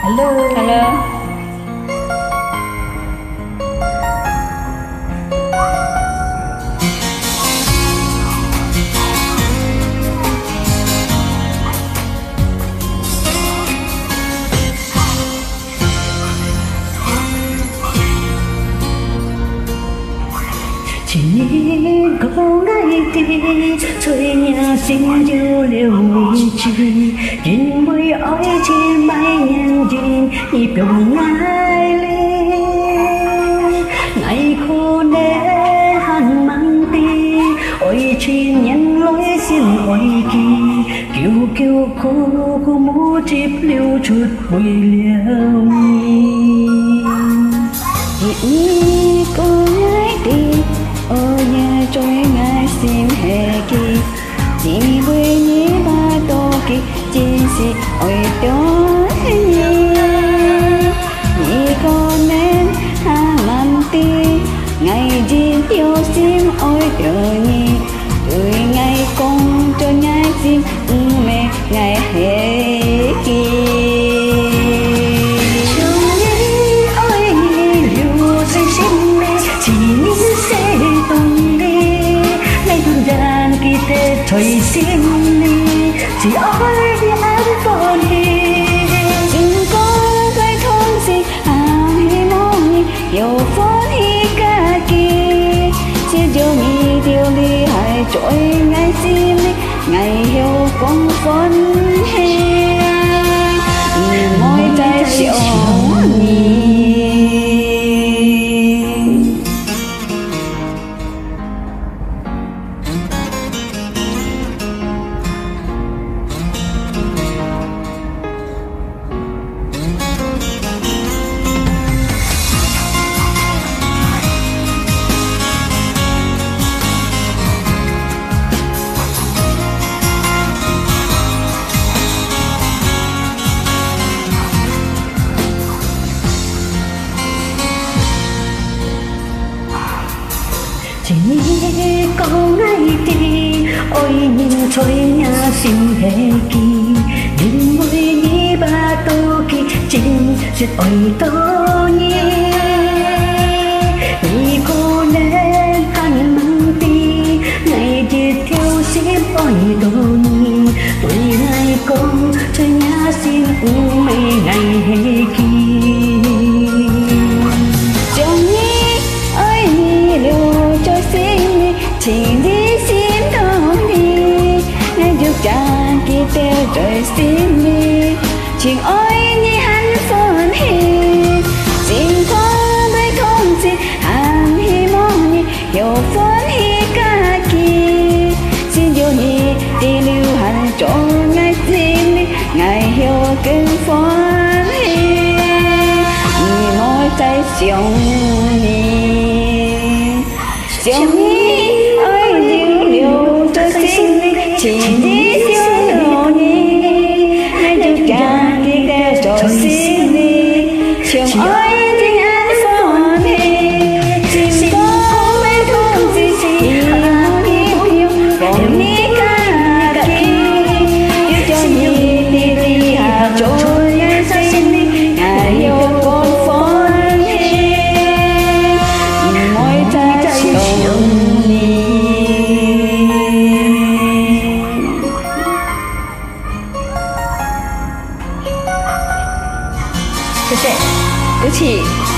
Hello. Hello. Chỉ có ngày thì trời nhà xin yêu liều mình chi nhìn môi ôi trên bay nhàn nhìn nhịp biểu ngài lên ngày khô nế hàng mang ti ôi trên nhân lối xin ôi kỳ kêu kêu cô mũ chip liêu chút bụi liêu Chị cô ngái đi ôi nhà trôi ngài xin hè kỳ chị với nhí ba tô kỳ chị sĩ ôi đó nhí con nên ha man ti ngày gì tiêu sim ôi đời nhí tuổi ngày con cho ngài xin mẹ ngày hè kỳ trời xin đi chỉ ôi đi ăn phồn đi đừng có phải thôn gì hi mong yêu phồn hi cả kỳ chỉ điều mi điều li hai trôi ngày xin đi ngày yêu con phồn hi môi trái chiều chỉ có ngày thì ôi nhìn trôi nhà xin hè kỳ nhìn môi nhí ba tô kỳ chính duyệt ôi tô nhí nhí cô nên ăn măng ti ngày đi theo xếp ôi tô nhí tuổi ngày con trôi nhà xin mấy ngày hè kỳ chỉ đi xin thôi đi ngay được cha kia theo trời xin đi chuyện ôi như hắn phồn hi xin có mấy không gì hàng hi mong như hiểu phồn hi cả kỳ xin yêu nhị đi lưu hành chỗ ngay xin đi ngày hiểu kinh phồn hi như môi tay xiong nhị chỉ đi siêu đồ đi ngay được cả đi theo rồi xin đi trường ơi thì anh phồn hi xin có mấy thôn gì gì mà yêu còn ní cả kỳ yêu cho nhị đi hà trôi ngay xin đi ngày yêu con phồn hi môi ta chiều谢谢，对不起。